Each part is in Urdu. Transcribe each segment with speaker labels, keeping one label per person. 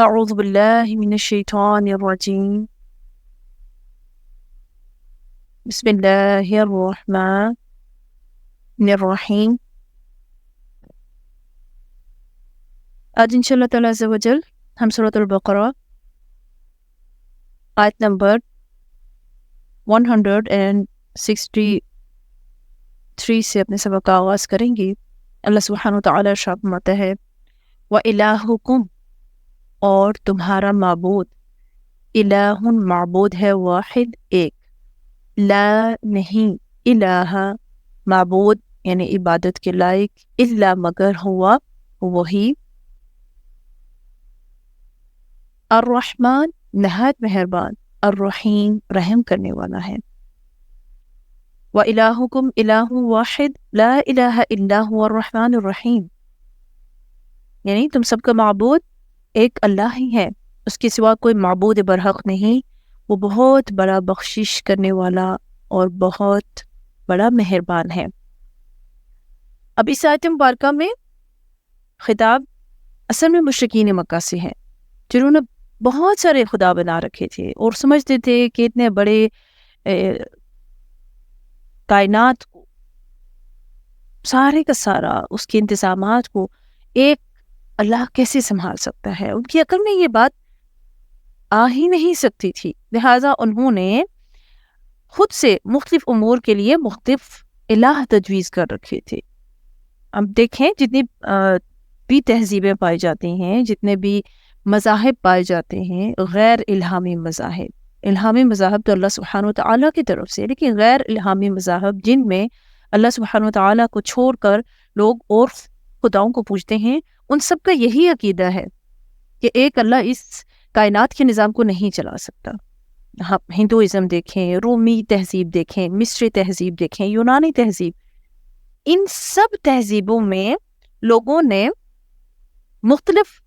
Speaker 1: أعوذ بالله من الشيطان الرجيم. بسم الله الرحمن الرحيم. آج انشاءاللہ تعالی عز و جل ہم سورۃ البقرہ آیت نمبر 163 سے اپنے سبق کا آغاز کریں گے۔ اللہ سبحانہ وتعالی ارشاد فرماتا ہے وَإِلَٰهُكُمْ، اور تمہارا معبود، الہ معبود ہے، واحد ایک، لا نہیں، الہ معبود یعنی عبادت کے لائق، الا مگر ہوا وہی، الرحمن نہایت مہربان، الرحیم رحم کرنے والا ہے۔ وَإِلَٰهُكُمْ إِلَٰهٌ وَاحِدٌ لَا إِلَٰهَ إِلَّا هُوَ الرَّحْمَٰنُ الرَّحِيمُ، یعنی تم سب کا معبود ایک اللہ ہی ہے، اس کے سوا کوئی معبود برحق نہیں، وہ بہت بڑا بخشش کرنے والا اور بہت بڑا مہربان ہے۔ اب اس آیت مبارکہ میں خطاب اصل میں مشرکین مکہ سے ہے، جنہوں نے بہت سارے خدا بنا رکھے تھے اور سمجھتے تھے کہ اتنے بڑے کائنات کو، سارے کا سارا اس کے انتظامات کو ایک اللہ کیسے سنبھال سکتا ہے۔ ان کی عقل میں یہ بات آ ہی نہیں سکتی تھی، لہٰذا انہوں نے خود سے مختلف امور کے لیے مختلف الہ تجویز کر رکھے تھے۔ اب دیکھیں جتنی بھی تہذیبیں پائی جاتی ہیں، جتنے بھی مذاہب پائے جاتے ہیں، غیر الہامی مذاہب، الہامی مذاہب تو اللہ سبحانہ وتعالیٰ کی طرف سے، لیکن غیر الہامی مذاہب جن میں اللہ سبحانہ وتعالیٰ کو چھوڑ کر لوگ اور خداؤں کو پوجتے ہیں، ان سب کا یہی عقیدہ ہے کہ ایک اللہ اس کائنات کے نظام کو نہیں چلا سکتا۔ ہندوازم دیکھیں، رومی تہذیب دیکھیں، مصری تہذیب دیکھیں، یونانی تہذیب، ان سب تہذیبوں میں لوگوں نے مختلف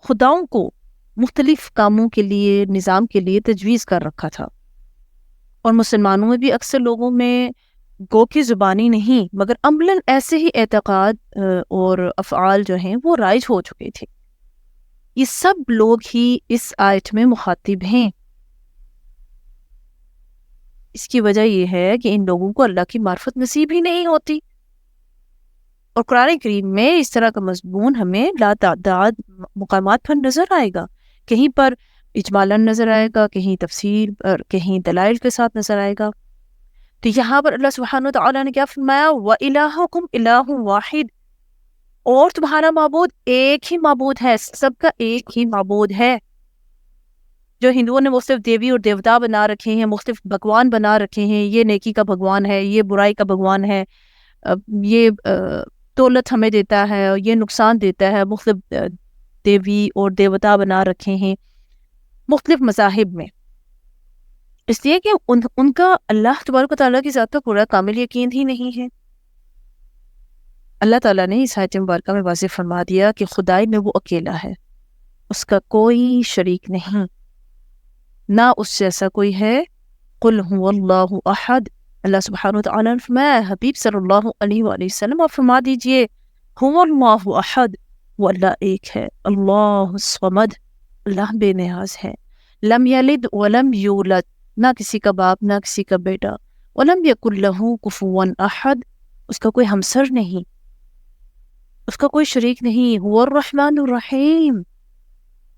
Speaker 1: خداؤں کو مختلف کاموں کے لیے، نظام کے لیے تجویز کر رکھا تھا، اور مسلمانوں میں بھی اکثر لوگوں میں گو کی زبانی نہیں مگر عملاً ایسے ہی اعتقاد اور افعال جو ہیں وہ رائج ہو چکے تھے۔ یہ سب لوگ ہی اس آیت میں مخاطب ہیں۔ اس کی وجہ یہ ہے کہ ان لوگوں کو اللہ کی معرفت نصیب ہی نہیں ہوتی، اور قرآن کریم میں اس طرح کا مضمون ہمیں لا تعداد مقامات پر نظر آئے گا، کہیں پر اجمالاً نظر آئے گا، کہیں تفسیر پر، کہیں دلائل کے ساتھ نظر آئے گا۔ تو یہاں پر اللہ سبحانہ وتعالیٰ نے کیا فرمایا؟ وَإِلَٰهُكُمْ إِلَٰهٌ وَاحِدٌ، اور تمہارا معبود ایک ہی معبود ہے، سب کا ایک ہی معبود ہے۔ جو ہندوؤں نے مختلف دیوی اور دیوتا بنا رکھے ہیں، مختلف بھگوان بنا رکھے ہیں، یہ نیکی کا بھگوان ہے، یہ برائی کا بھگوان ہے، یہ دولت ہمیں دیتا ہے اور یہ نقصان دیتا ہے، مختلف دیوی اور دیوتا بنا رکھے ہیں مختلف مذاہب میں، اس لیے کہ ان کا اللہ تبارک و تعالیٰ کی ذات پر پورا کامل یقین ہی نہیں ہے۔ اللہ تعالیٰ نے اس آیت مبارکہ میں واضح فرما دیا کہ خدائی میں وہ اکیلا ہے، اس کا کوئی شریک نہیں، نہ اس جیسا کوئی ہے۔ قل هو اللہ احد، اللہ سبحانہ وتعالیٰ نے فرمایا حبیب صلی اللہ علیہ وآلہ وسلم آپ فرما دیجئے هو اللہ احد، وہ اللہ ایک ہے، اللہ الصمد، اللہ بے نیاز ہے، لم یلد ولم یولد، نہ کسی کا باپ نہ کسی کا بیٹا، ولم یکن لہ کفوا احد، اس کا کوئی ہمسر نہیں، اس کا کوئی شریک نہیں۔ هو الرحمن الرحیم،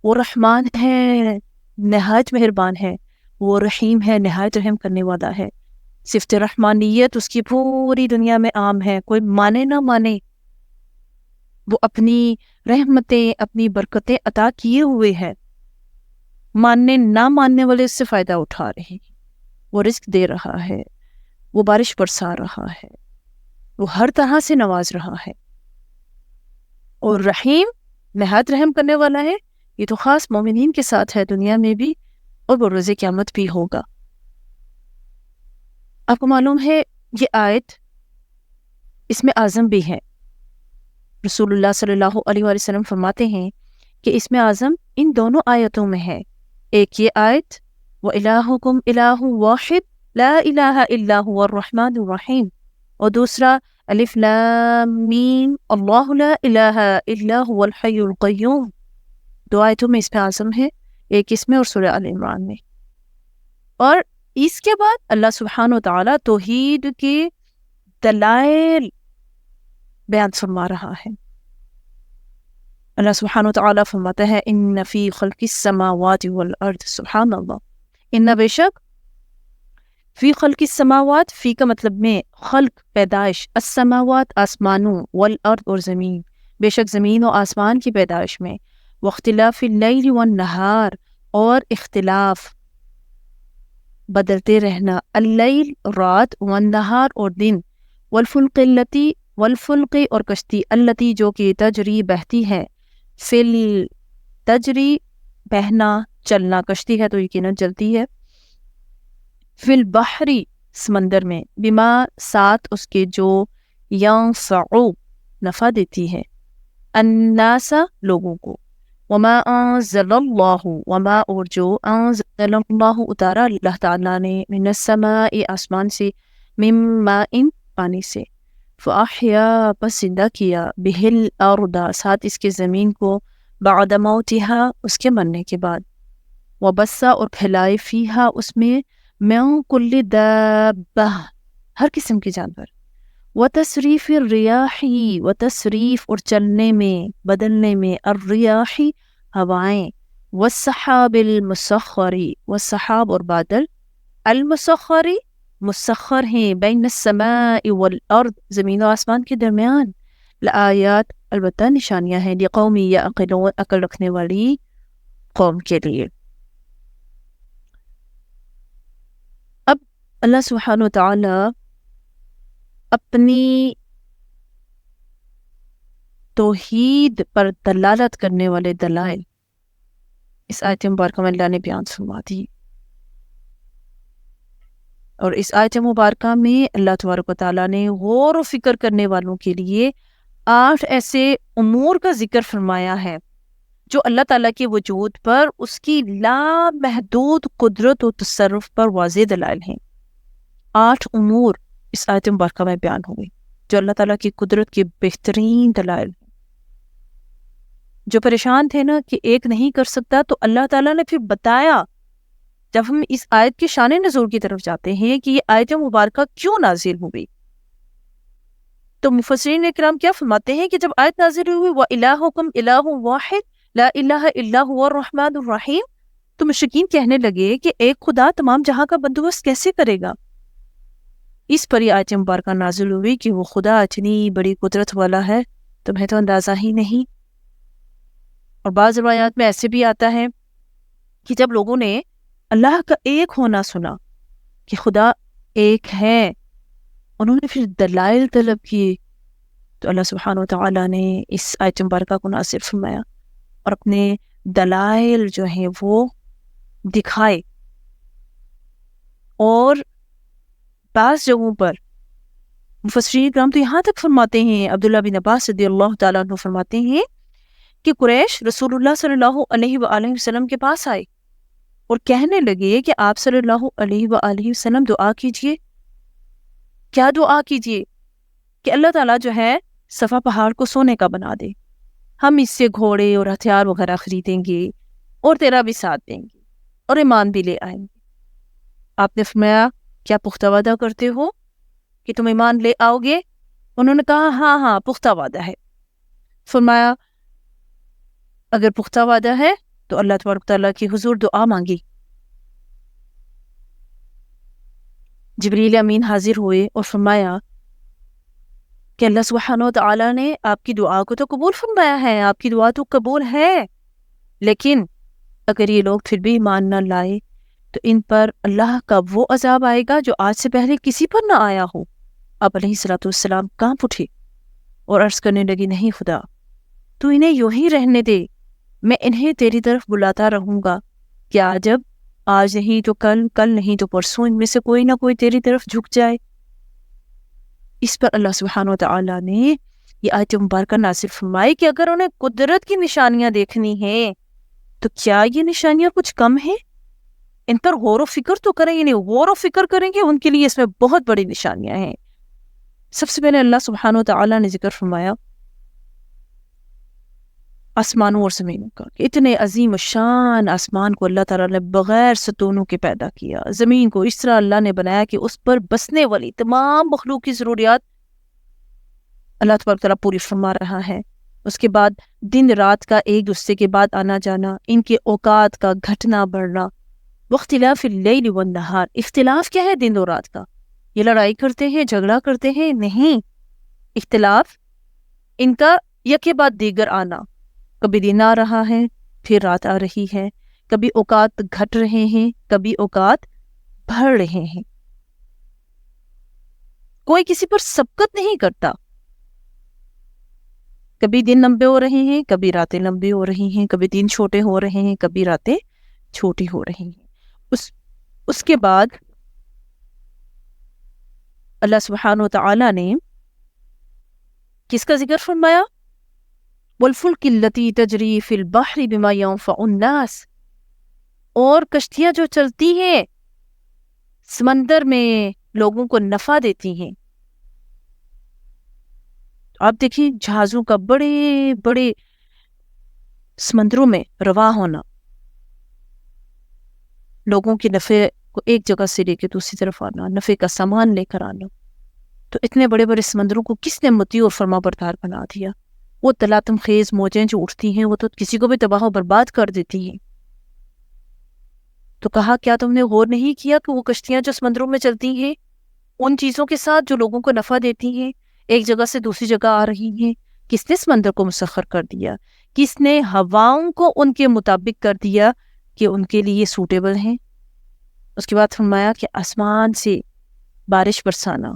Speaker 1: وہ رحمان ہے، نہایت مہربان ہے، وہ رحیم ہے، نہایت رحم کرنے والا ہے۔ صفت رحمانیت اس کی پوری دنیا میں عام ہے، کوئی مانے نہ مانے، وہ اپنی رحمتیں، اپنی برکتیں عطا کیے ہوئے ہے، ماننے نہ ماننے والے اس سے فائدہ اٹھا رہے ہیں، وہ رزق دے رہا ہے، وہ بارش برسا رہا ہے، وہ ہر طرح سے نواز رہا ہے، اور رحیم نہایت رحم کرنے والا ہے۔ یہ تو خاص مومنین کے ساتھ ہے، دنیا میں بھی اور بروز قیامت بھی ہوگا۔ آپ کو معلوم ہے یہ آیت اس میں اعظم بھی ہے، رسول اللہ صلی اللہ علیہ وآلہ وسلم فرماتے ہیں کہ اس میں اعظم ان دونوں آیتوں میں ہے، ایک یہ آیت وَإِلَٰهُكُمْ إِلَٰهٌ وَاحِدٌ لَا إِلَٰهَ إِلَّا هُوَ الرَّحْمَٰنُ الرَّحِيمُ، اور دوسرا الف لام میم اللہ لا الہ الا هو الحی القیوم، 2 آیتوں میں اس میں آزم ہے، ایک اس میں اور سورہ آل عمران میں. اور اس کے بعد اللہ سبحانہ و تعالیٰ توحید کے دلائل بیان فرما رہا ہے. اللہ سبحانہ و تعالیٰ فرماتا ہے ان فی خلق السماوات والارض، سبحان اللہ، ان بے شک فی خلق السماوات، فی کا مطلب میں خلق پیدائش، السماوات آسمانوں، والارض اور زمین، بے شک زمین و آسمان کی پیدائش میں، واختلاف اللیل والنہار اور اختلاف بدلتے رہنا، اللیل رات، والنہار اور دن، والفلق اور کشتی، التی جو کہ تجری بہتی ہے، فل تجری بہنا چلنا، کشتی ہے تو یقیناً چلتی ہے، فی البحری سمندر میں، بما ساتھ اس کے جو ینفعو نفع دیتی ہے، الناس لوگوں کو، وما انزل اللہ، وما اور جو انزل اللہ اتارا اللہ تعالیٰ نے، من السماء آسمان سے، من ماء پانی سے، فاحیا پس زندہ کیا، بہ الارض ساتھ اس کے زمین کو، بعد موتها اس کے مرنے کے بعد، وبثا اور پھیلائے فیہا اس میں، من کل دابہ ہر قسم کے جانور، وتصریف الریاح وتصریف اور چلنے میں بدلنے میں، الریاح ہوائیں، والسحاب المسخری والسحاب اور بادل، المسخری مسخر ہیں، بین السماء والارض زمین و آسمان کے درمیان، لآیات البتہ نشانیاں ہیں، لقوم یعقلون عقل رکھنے والی قوم کے لیے. اب اللہ سبحانہ وتعالی اپنی توحید پر دلالت کرنے والے دلائل اس آیت مبارکہ میں اللہ نے بیان فرما دی. اور اس آیت مبارکہ میں اللہ تبارک و تعالیٰ نے غور و فکر کرنے والوں کے لیے 8 ایسے امور کا ذکر فرمایا ہے جو اللہ تعالیٰ کے وجود پر اس کی لامحدود قدرت و تصرف پر واضح دلائل ہیں. 8 امور اس آیت مبارکہ میں بیان ہوئے جو اللہ تعالیٰ کی قدرت کے بہترین دلائل ہیں. جو پریشان تھے نا کہ ایک نہیں کر سکتا، تو اللہ تعالیٰ نے پھر بتایا. جب ہم اس آیت کے شان نزول کی طرف جاتے ہیں کہ یہ آیت مبارکہ کیوں نازل ہوئی، تو مفسرین اکرام کیا فرماتے ہیں کہ جب آیت نازل ہوئی وَإِلَٰهُكُمْ إِلَٰهٌ وَاحِدٌ لَا إِلَٰهَ إِلَّا هُوَ الرَّحْمَٰنُ الرَّحِيمُ، تو مشرکین کہنے لگے کہ ایک خدا تمام جہاں کا بندوبست کیسے کرے گا. اس پر یہ آیت مبارکہ نازل ہوئی کہ وہ خدا اتنی بڑی قدرت والا ہے تمہیں تو اندازہ ہی نہیں. اور بعض روایات میں ایسے بھی آتا ہے کہ جب لوگوں نے اللہ کا ایک ہونا سنا کہ خدا ایک ہے، انہوں نے پھر دلائل طلب کیے، تو اللہ سبحانہ وتعالی نے اس آیت مبارکہ کو نازل فرمایا اور اپنے دلائل جو ہیں وہ دکھائے. اور بعض جگہوں پر مفسرین کرام تو یہاں تک فرماتے ہیں، عبداللہ بن عباس رضی اللہ تعالیٰ عنہ فرماتے ہیں کہ قریش رسول اللہ صلی اللہ علیہ وآلہ وسلم کے پاس آئے اور کہنے لگے کہ آپ صلی اللہ علیہ وآلہ وسلم دعا کیجئے. کیا دعا کیجئے؟ کہ اللہ تعالیٰ جو ہے صفا پہاڑ کو سونے کا بنا دے، ہم اس سے گھوڑے اور ہتھیار وغیرہ خریدیں گے اور تیرا بھی ساتھ دیں گے اور ایمان بھی لے آئیں گے. آپ نے فرمایا کیا پختہ وعدہ کرتے ہو کہ تم ایمان لے آؤ گے؟ انہوں نے کہا ہاں ہاں پختہ وعدہ ہے. فرمایا اگر پختہ وعدہ ہے تو اللہ تبارک تعالیٰ کی حضور دعا مانگی. جبریل امین حاضر ہوئے اور فرمایا کہ اللہ سبحانہ و تعالیٰ نے آپ کی دعا کو تو قبول فرمایا ہے، آپ کی دعا تو قبول ہے، لیکن اگر یہ لوگ پھر بھی ایمان نہ لائے تو ان پر اللہ کا وہ عذاب آئے گا جو آج سے پہلے کسی پر نہ آیا ہو. آپ علیہ الصلوۃ والسلام کانپ اٹھے اور عرض کرنے لگی نہیں خدا، تو انہیں یوں ہی رہنے دے، میں انہیں تیری طرف بلاتا رہوں گا. کیا جب آج نہیں تو کل، کل نہیں تو پرسوں ان میں سے کوئی نہ کوئی تیری طرف جھک جائے. اس پر اللہ سبحانہ وتعالی نے یہ آیت مبارکہ نازل فرمائی کہ اگر انہیں قدرت کی نشانیاں دیکھنی ہیں تو کیا یہ نشانیاں کچھ کم ہیں؟ ان پر غور و فکر تو کریں، یعنی غور و فکر کریں گے ان کے لیے اس میں بہت بڑی نشانیاں ہیں. سب سے پہلے اللہ سبحانہ وتعالی نے ذکر فرمایا آسمانوں اور زمینوں کا، کہ اتنے عظیم الشان آسمان کو اللہ تعالیٰ نے بغیر ستونوں کے پیدا کیا، زمین کو اس طرح اللہ نے بنایا کہ اس پر بسنے والی تمام مخلوق کی ضروریات اللہ تبارک تعالیٰ پوری فرما رہا ہے۔ اس کے بعد دن رات کا ایک دوسرے کے بعد آنا جانا، ان کے اوقات کا گھٹنا بڑھنا، واختلاف اللیل والنہار، اختلاف کیا ہے دن اور رات کا؟ یہ لڑائی کرتے ہیں، جھگڑا کرتے ہیں؟ نہیں، اختلاف ان کا یکے بعد دیگر آنا، کبھی دن آ رہا ہے پھر رات آ رہی ہے، کبھی اوقات گھٹ رہے ہیں کبھی اوقات بڑھ رہے ہیں، کوئی کسی پر سبقت نہیں کرتا، کبھی دن لمبے ہو رہے ہیں کبھی راتیں لمبی ہو رہی ہیں، کبھی دن چھوٹے ہو رہے ہیں کبھی راتیں چھوٹی ہو رہی ہیں۔ اس کے بعد اللہ سبحانہ وتعالی نے کس کا ذکر فرمایا؟ والفلک التی تجری فی البحر بما ينفع الناس، اور کشتیاں جو چلتی ہیں سمندر میں لوگوں کو نفع دیتی ہیں۔ آپ دیکھیں جہازوں کا بڑے بڑے سمندروں میں رواں ہونا، لوگوں کے نفع کو ایک جگہ سے لے کے دوسری طرف آنا، نفع کا سامان لے کر آنا، تو اتنے بڑے بڑے سمندروں کو کس نے مطیع اور فرما بردار بنا دیا؟ وہ تلاطم خیز موجیں جو اٹھتی ہیں وہ تو کسی کو بھی تباہ و برباد کر دیتی ہیں۔ تو کہا کیا تم نے غور نہیں کیا کہ وہ کشتیاں جو سمندروں میں چلتی ہیں ان چیزوں کے ساتھ جو لوگوں کو نفع دیتی ہیں ایک جگہ سے دوسری جگہ آ رہی ہیں؟ کس نے سمندر کو مسخر کر دیا؟ کس نے ہواؤں کو ان کے مطابق کر دیا کہ ان کے لیے سوٹیبل ہیں؟ اس کے بعد فرمایا کہ آسمان سے بارش برسانا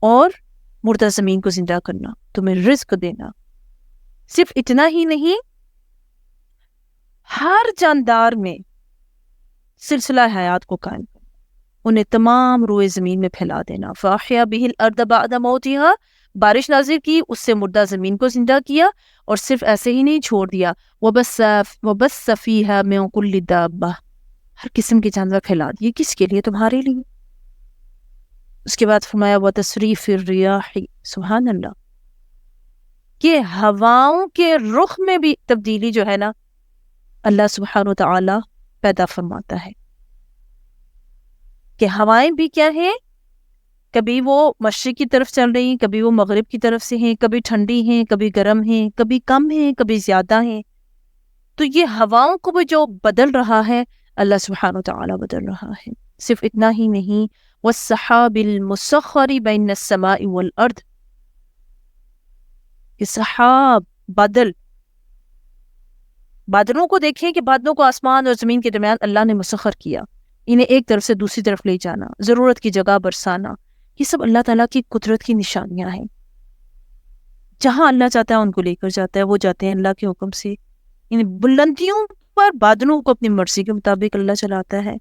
Speaker 1: اور مردہ زمین کو زندہ کرنا، تمہیں رزق دینا، صرف اتنا ہی نہیں، ہر جاندار میں سلسلہ حیات کو قائم کرنا، انہیں تمام روئے زمین میں پھیلا دینا۔ فَأَحْيَا بِهِ الْأَرْضَ بَعْدَ مَوْتِهَا، بارش نازل کی، اس سے مردہ زمین کو زندہ کیا، اور صرف ایسے ہی نہیں چھوڑ دیا، وَبَثَّ فِيهَا مِن كُلِّ دَابَّةٍ، ہر قسم کے جانور پھیلا دیے، کس کے لیے؟ تمہارے لیے۔ اس کے بعد فرمایا وَتَصْرِيفِ الرِّيَاحِ، سبحان اللہ، کہ ہواؤں کے رخ میں بھی تبدیلی جو ہے نا اللہ سبحانہ وتعالی پیدا فرماتا ہے، کہ ہوائیں بھی کیا ہیں، کبھی وہ مشرق کی طرف چل رہی ہیں، کبھی وہ مغرب کی طرف سے ہیں، کبھی ٹھنڈی ہیں کبھی گرم ہیں، کبھی کم ہیں کبھی زیادہ ہیں، تو یہ ہواؤں کو بھی جو بدل رہا ہے اللہ سبحانہ وتعالی بدل رہا ہے۔ صرف اتنا ہی نہیں، والسحاب المسخر بین السماء والارض، کہ سحاب بادلوں کو دیکھیں کہ بادلوں کو آسمان اور زمین کے درمیان اللہ نے مسخر کیا، انہیں ایک طرف سے دوسری طرف لے جانا، ضرورت کی جگہ برسانا، یہ سب اللہ تعالیٰ کی قدرت کی نشانیاں ہیں۔ جہاں اللہ چاہتا ہے ان کو لے کر جاتا ہے، وہ جاتے ہیں اللہ کے حکم سے۔ ان بلندیوں پر بادلوں کو اپنی مرضی کے مطابق اللہ چلاتا ہے۔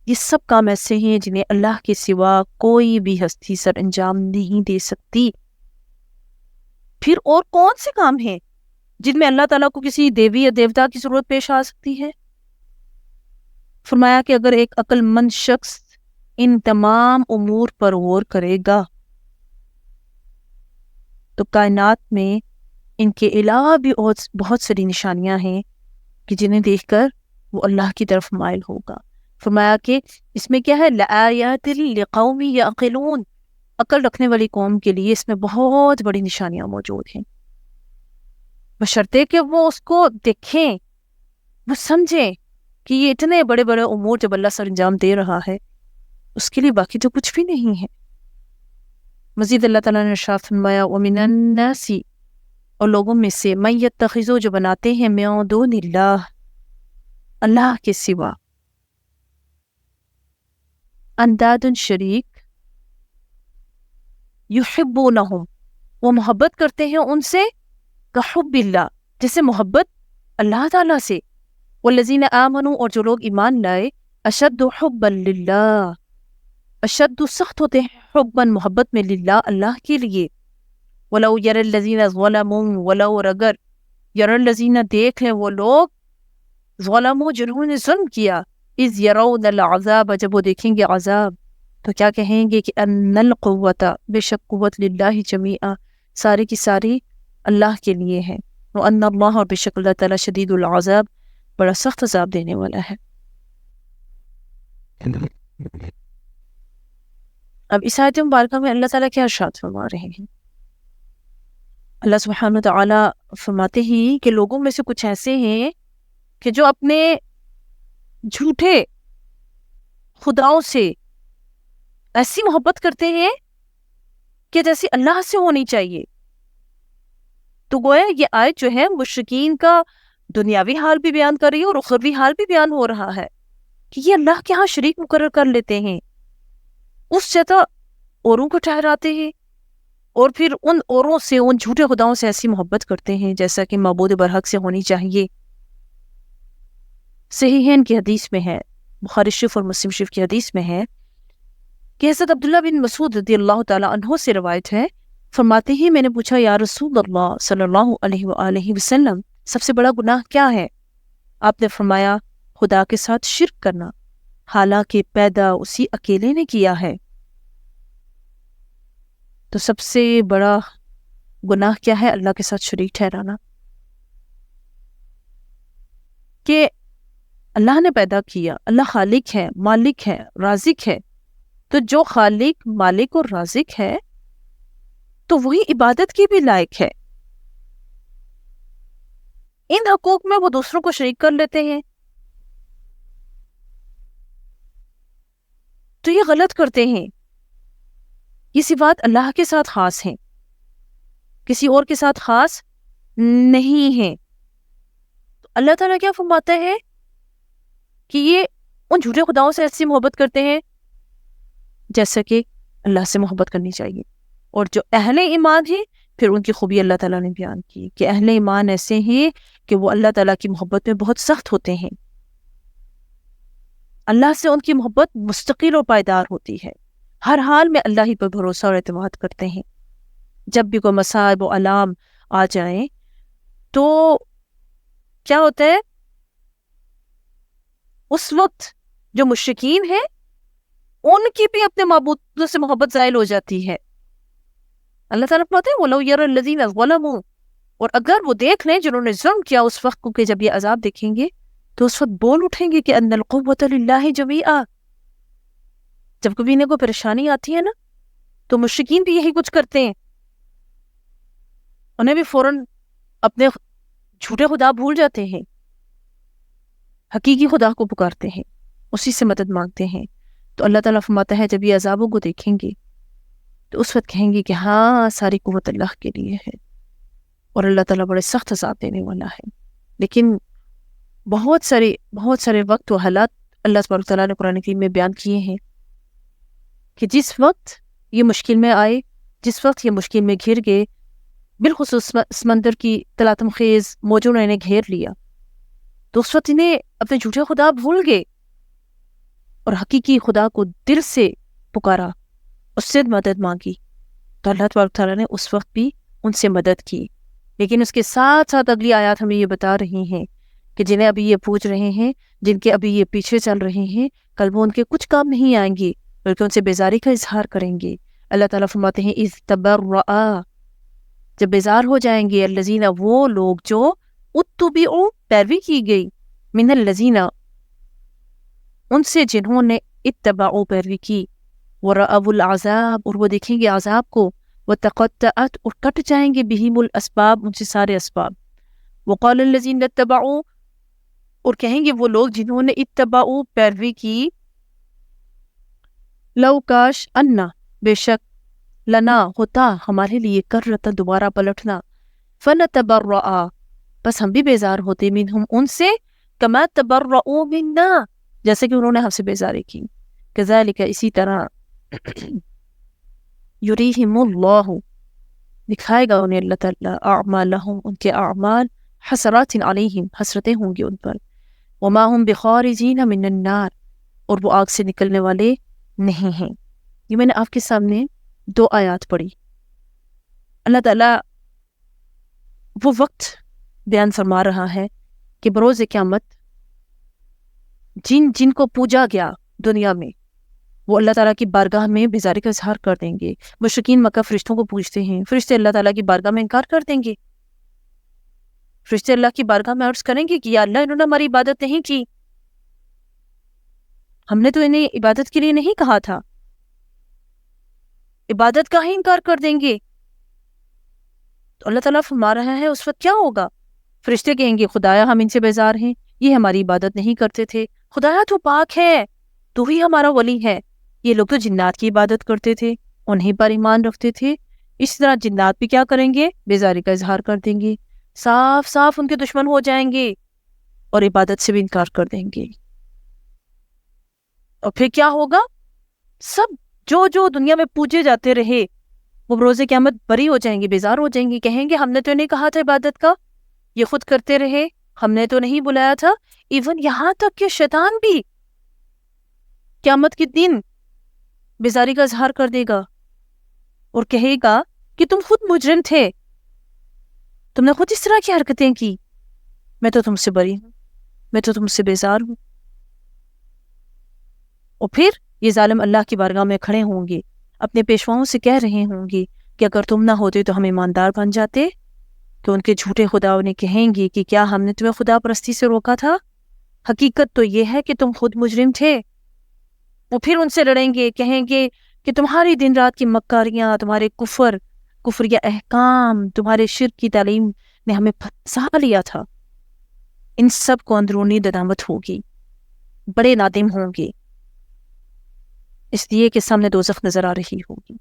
Speaker 1: یہ سب کام ایسے ہیں جنہیں اللہ کے سوا کوئی بھی ہستی سر انجام نہیں دے سکتی۔ پھر اور کون سے کام ہیں جن میں اللہ تعالیٰ کو کسی دیوی یا دیوتا کی ضرورت پیش آ سکتی ہے؟ فرمایا کہ اگر ایک عقل مند شخص ان تمام امور پر غور کرے گا تو کائنات میں ان کے علاوہ بھی بہت ساری نشانیاں ہیں کہ جنہیں دیکھ کر وہ اللہ کی طرف مائل ہوگا۔ فرمایا کہ اس میں کیا ہے، لَآيَاتٍ لِقَوْمٍ يَعْقِلُونَ، عقل رکھنے والی قوم کے لیے اس میں بہت بڑی نشانیاں موجود ہیں، بشرطے کہ وہ اس کو دیکھیں، وہ سمجھیں کہ یہ اتنے بڑے بڑے امور جب اللہ سر انجام دے رہا ہے اس کے لیے باقی تو کچھ بھی نہیں ہے۔ مزید اللہ تعالیٰ نے ارشاد فرمایا وَمِنَ النَّاسِ، اور لوگوں میں سے مَن يَتَّخِذُ، جو بناتے ہیں مِن دُونِ اللہ، اللہ کے سوا، انداد شریک، یحبونہم، وہ محبت کرتے ہیں ان سے، کحب اللہ، جیسے محبت اللہ تعالیٰ سے، والذین آمنوا، اور جو لوگ ایمان لائے، اشد حبا للہ، اشد سخت ہوتے ہیں حبا محبت میں، للہ اللہ کے لیے، ولو یری الذین ظلموا، ولو، اور اگر، یری الذین دیکھ لیں وہ لوگ، ظلموا جنہوں نے ظلم کیا، اذ یرون العذاب، جب وہ دیکھیں گے عذاب تو کیا کہیں گے کہ ان القوت، بے شک قوت، للہ جمیعا، ساری کی ساری اللہ کے لیے ہے. وَأَنَّ اللَّهَ، اور بے شک اللہ تعالیٰ شدید العذاب، بڑا سخت عذاب دینے والا ہے. اب اس آیت مبارکہ میں اللہ تعالیٰ کیا ارشاد فرما رہے ہیں؟ اللہ سبحانہ وتعالیٰ فرماتے ہیں کہ لوگوں میں سے کچھ ایسے ہیں کہ جو اپنے جھوٹے خداؤں سے ایسی محبت کرتے ہیں کہ جیسی اللہ سے ہونی چاہیے. تو گویا یہ آیت جو ہے مشرکین کا دنیاوی حال بھی بیان کر رہی ہے اور اخروی حال بھی بیان ہو رہا ہے کہ یہ اللہ کے ہاں شریک مقرر کر لیتے ہیں، اس جگہ اوروں کو ٹھہراتے ہیں، اور پھر ان اوروں سے، ان جھوٹے خداؤں سے ایسی محبت کرتے ہیں جیسا کہ معبود برحق سے ہونی چاہیے. صحیحین کی حدیث میں ہے، بخاری شریف اور مسلم شریف کی حدیث میں ہے کہ حضرت عبداللہ بن مسعود رضی اللہ تعالیٰ عنہ سے روایت ہے، فرماتے ہیں میں نے پوچھا یا رسول اللہ صلی اللہ علیہ وآلہ وسلم سب سے بڑا گناہ کیا ہے؟ آپ نے فرمایا خدا کے ساتھ شرک کرنا، حالانکہ پیدا اسی اکیلے نے کیا ہے. تو سب سے بڑا گناہ کیا ہے؟ اللہ کے ساتھ شریک ٹھہرانا. کہ اللہ نے پیدا کیا، اللہ خالق ہے، مالک ہے، رازق ہے، تو جو خالق، مالک اور رازق ہے تو وہی عبادت کی بھی لائق ہے. ان حقوق میں وہ دوسروں کو شریک کر لیتے ہیں تو یہ غلط کرتے ہیں. یہ صفات اللہ کے ساتھ خاص ہیں، کسی اور کے ساتھ خاص نہیں ہیں. تو اللہ تعالیٰ کیا فرماتا ہے کہ یہ ان جھوٹے خداؤں سے ایسی محبت کرتے ہیں جیسا کہ اللہ سے محبت کرنی چاہیے. اور جو اہل ایمان ہیں پھر ان کی خوبی اللہ تعالیٰ نے بیان کی کہ اہل ایمان ایسے ہیں کہ وہ اللہ تعالیٰ کی محبت میں بہت سخت ہوتے ہیں. اللہ سے ان کی محبت مستقل اور پائیدار ہوتی ہے، ہر حال میں اللہ ہی پر بھروسہ اور اعتماد کرتے ہیں. جب بھی کوئی مصائب و علام آ جائیں تو کیا ہوتا ہے، اس وقت جو مشرکین ہیں ان کی بھی اپنے معبودوں سے محبت زائل ہو جاتی ہے. اللہ تعالیٰ فرماتے ہیں وَلَوْ يَرَى الَّذِينَ ظَلَمُوا، اور اگر وہ دیکھ لیں جنہوں نے ظلم کیا اس وقت کو، کہ جب یہ عذاب دیکھیں گے تو اس وقت بول اٹھیں گے کہ ان القوۃ للہ جمیعا. جب کبھی انہیں کوئی پریشانی آتی ہے نا تو مشرکین بھی یہی کچھ کرتے ہیں، انہیں بھی فوراً اپنے جھوٹے خدا بھول جاتے ہیں، حقیقی خدا کو پکارتے ہیں، اسی سے مدد مانگتے ہیں. تو اللہ تعالیٰ فرماتا ہے جب یہ عذابوں کو دیکھیں گے تو اس وقت کہیں گے کہ ہاں ساری قوت اللہ کے لیے ہے، اور اللہ تعالیٰ بڑے سخت عذاب دینے والا ہے. لیکن بہت سارے وقت و حالات اللہ سبحانہ وتعالیٰ نے قرآن کریم میں بیان کیے ہیں کہ جس وقت یہ مشکل میں آئے، جس وقت یہ مشکل میں گھر گئے، بالخصوص سمندر کی تلاطم خیز موجوں نے انہیں گھیر لیا، تو اس وقت انہیں اپنے جھوٹے خدا بھول گئے اور حقیقی خدا کو دل سے پکارا، اس سے مدد مانگی. تو اللہ تبارک تعالیٰ نے اس وقت بھی ان سے مدد کی. لیکن اس کے ساتھ ساتھ اگلی آیات ہمیں یہ بتا رہی ہیں کہ جنہیں ابھی یہ پوچھ رہے ہیں، جن کے ابھی یہ پیچھے چل رہے ہیں، کل وہ ان کے کچھ کام نہیں آئیں گے بلکہ ان سے بیزاری کا اظہار کریں گے. اللہ تعالیٰ فرماتے ہیں اذ تبرأ، جب بیزار ہو جائیں گے، الذین، وہ لوگ جو اتبعوا، پیروی کی گئی، من الذین، ان سے جنہوں نے اتبعوا، پیروی کی، ورأوا العذاب، اور وہ دیکھیں گے عذاب کو، وتقطعت، اور کٹ جائیں گے بہم الاسباب، ان سے سارے اسباب. وقال الذین اتبعوا، اور کہیں گے وہ لوگ جنہوں نے اتبعوا، پیروی کی، لو کاش، انا، بے شک، لنا، ہوتا ہمارے لیے، کرتا، دوبارہ پلٹنا، فنتبرأ، بس ہم بھی بیزار ہوتے، منہم، ان سے، کما تبرؤوا منا، جیسے کہ انہوں نے ہم سے بیزاری کی. کذالک، اسی طرح، یریہم اللہ، دکھائے گا انہیں اللہ تعالیٰ، اعمالہم، ان کے اعمال، حسرات علیہم، حسرتیں ہوں گی ان پر، وما ہم بخارجین من النار، اور وہ آگ سے نکلنے والے نہیں ہیں. یہ میں نے آپ کے سامنے 2 آیات پڑھی. اللہ تعالیٰ وہ وقت بیان فرما رہا ہے کہ بروز قیامت جن کو پوجا گیا دنیا میں وہ اللہ تعالیٰ کی بارگاہ میں بیزاری کا اظہار کر دیں گے. مشرکین مکہ فرشتوں کو پوجتے ہیں، فرشتے اللہ تعالیٰ کی بارگاہ میں انکار کر دیں گے فرشتے اللہ کی بارگاہ میں عرض کریں گے کہ یا اللہ انہوں نے ہماری عبادت نہیں کی، ہم نے تو انہیں عبادت کے لیے نہیں کہا تھا، عبادت کا ہی انکار کر دیں گے۔ تو اللہ تعالیٰ فرما رہا ہے اس وقت کیا ہوگا؟ فرشتے کہیں گے خدایا ہم ان سے بیزار ہیں، یہ ہماری عبادت نہیں کرتے تھے، خدایا تو پاک ہے، تو ہی ہمارا ولی ہے، یہ لوگ تو جنات کی عبادت کرتے تھے، انہیں پر ایمان رکھتے تھے۔ اس طرح جنات بھی کیا کریں گے؟ بیزاری کا اظہار کر دیں گے، صاف صاف ان کے دشمن ہو جائیں گے اور عبادت سے بھی انکار کر دیں گے۔ اور پھر کیا ہوگا؟ سب جو دنیا میں پوجے جاتے رہے وہ روز قیامت بری ہو جائیں گے، بیزار ہو جائیں گے، کہیں گے ہم نے تو نہیں کہا تھا عبادت کا، یہ خود کرتے رہے، ہم نے تو نہیں بلایا تھا۔ ایون یہاں تک کہ شیطان بھی قیامت کے دن بیزاری کا اظہار کر دے گا اور کہے گا کہ تم خود مجرم تھے، تم نے خود اس طرح کی حرکتیں کی، میں تو تم سے بری ہوں، میں تو تم سے بیزار ہوں۔ اور پھر یہ ظالم اللہ کی بارگاہ میں کھڑے ہوں گے، اپنے پیشواؤں سے کہہ رہے ہوں گے کہ اگر تم نہ ہوتے تو ہم ایماندار بن جاتے۔ تو ان کے جھوٹے خداؤں نے کہیں گے کہ کیا ہم نے تمہیں خدا پرستی سے روکا تھا؟ حقیقت تو یہ ہے کہ تم خود مجرم تھے۔ وہ پھر ان سے لڑیں گے، کہیں گے کہ تمہاری دن رات کی مکاریاں، تمہارے کفریہ احکام، تمہارے شرک کی تعلیم نے ہمیں پھنسا لیا تھا۔ ان سب کو اندرونی ندامت ہوگی، بڑے نادم ہوں گے، اس لیے کہ سامنے دوزخ نظر آ رہی ہوگی،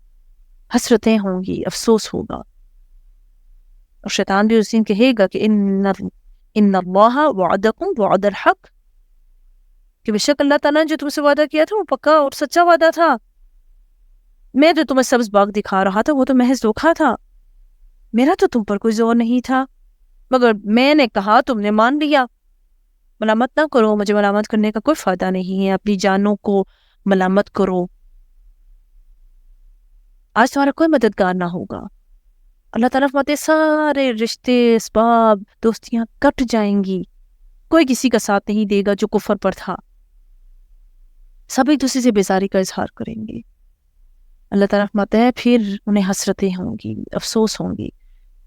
Speaker 1: حسرتیں ہوں گی، افسوس ہوگا۔ اور شیطان بھی اس دن کہے گا کہ ان اللہ وعدکم وعد الحق، کہ بے شک اللہ تعالیٰ نے جو تم سے وعدہ کیا تھا وہ پکا اور سچا وعدہ تھا، میں جو تمہیں سبز باغ دکھا رہا تھا وہ تو محض دھوکا تھا، میرا تو تم پر کوئی زور نہیں تھا، مگر میں نے کہا تم نے مان لیا۔ ملامت نہ کرو، مجھے ملامت کرنے کا کوئی فائدہ نہیں ہے، اپنی جانوں کو ملامت کرو، آج تمہارا کوئی مددگار نہ ہوگا۔ اللہ تعالیٰ فرماتے سارے رشتے، اسباب، دوستیاں کٹ جائیں گی، کوئی کسی کا ساتھ نہیں دے گا جو کفر پر تھا، سب ایک دوسرے سے بیزاری کا اظہار کریں گے۔ اللہ تعالیٰ فرماتا ہے پھر انہیں حسرتیں ہوں گی، افسوس ہوں گی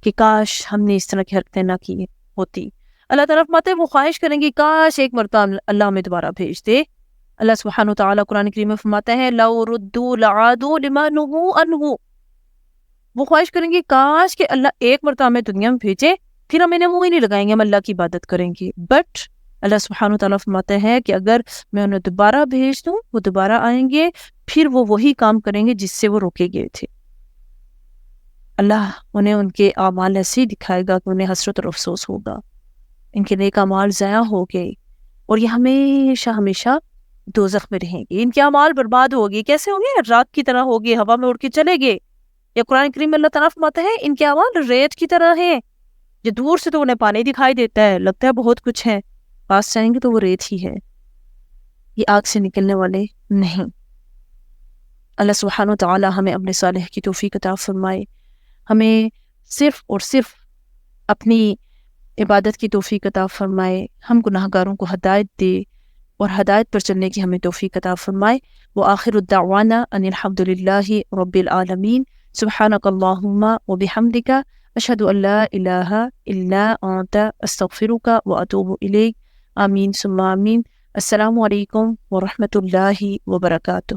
Speaker 1: کہ کاش ہم نے اس طرح کی حرکتیں نہ کی ہوتی۔ اللہ تعالیٰ فرماتے ہیں وہ خواہش کریں گی کاش ایک مرتبہ اللہ ہمیں دوبارہ بھیج دے۔ اللہ سبحانہ وتعالیٰ قرآن کریم میں فرماتا ہے لَوْ رُدُّوا لَعَادُوا لِمَا نُهُوا عَنْهُ، وہ خواہش کریں گے کاش کہ اللہ ایک مرتبہ ہمیں دنیا میں بھیجے، پھر ہم انہیں منہ ہی نہیں لگائیں گے، ہم اللہ کی عبادت کریں گے۔ بٹ اللہ سبحانہ وتعالیٰ فرماتا ہے کہ اگر میں انہیں دوبارہ بھیج دوں وہ دوبارہ آئیں گے، پھر وہ وہی کام کریں گے جس سے وہ روکے گئے تھے۔ اللہ انہیں ان کے اعمال ایسے ہی دکھائے گا کہ انہیں حسرت اور افسوس ہوگا، ان کے نیک اعمال ضائع ہو گئے اور یہ ہمیشہ ہمیشہ دوزخ میں رہیں گے، ان کے اعمال برباد ہو گئے۔ کیسے ہوں گے؟ رات کی طرح ہو گئے، ہوا میں اڑ کے چلے گئے۔ یا قرآن کریم میں اللہ تعالیٰ فرماتا ہے ان کے اعمال ریت کی طرح ہیں، جو دور سے تو انہیں پانی دکھائی دیتا ہے، لگتا ہے بہت کچھ ہے، پاس جائیں گے تو وہ ریت ہی ہے، یہ آگ سے نکلنے والے نہیں۔ اللہ سبحانہ وتعالی ہمیں اپنے صالح کی توفیق عطا فرمائے، ہمیں صرف اور صرف اپنی عبادت کی توفیق عطا فرمائے، ہم گناہگاروں کو ہدایت دے اور ہدایت پر چلنے کی ہمیں توفیق عطا فرمائے۔ وآخر الدعوانا ان الحمد للہ رب العالمین، سبحانک اللہم وبحمدک، اشہد ان لا الہ الا انت، استغفرک واتوب الیک۔ آمین ثم آمین۔ السلام علیکم ورحمۃ اللہ وبرکاتہ۔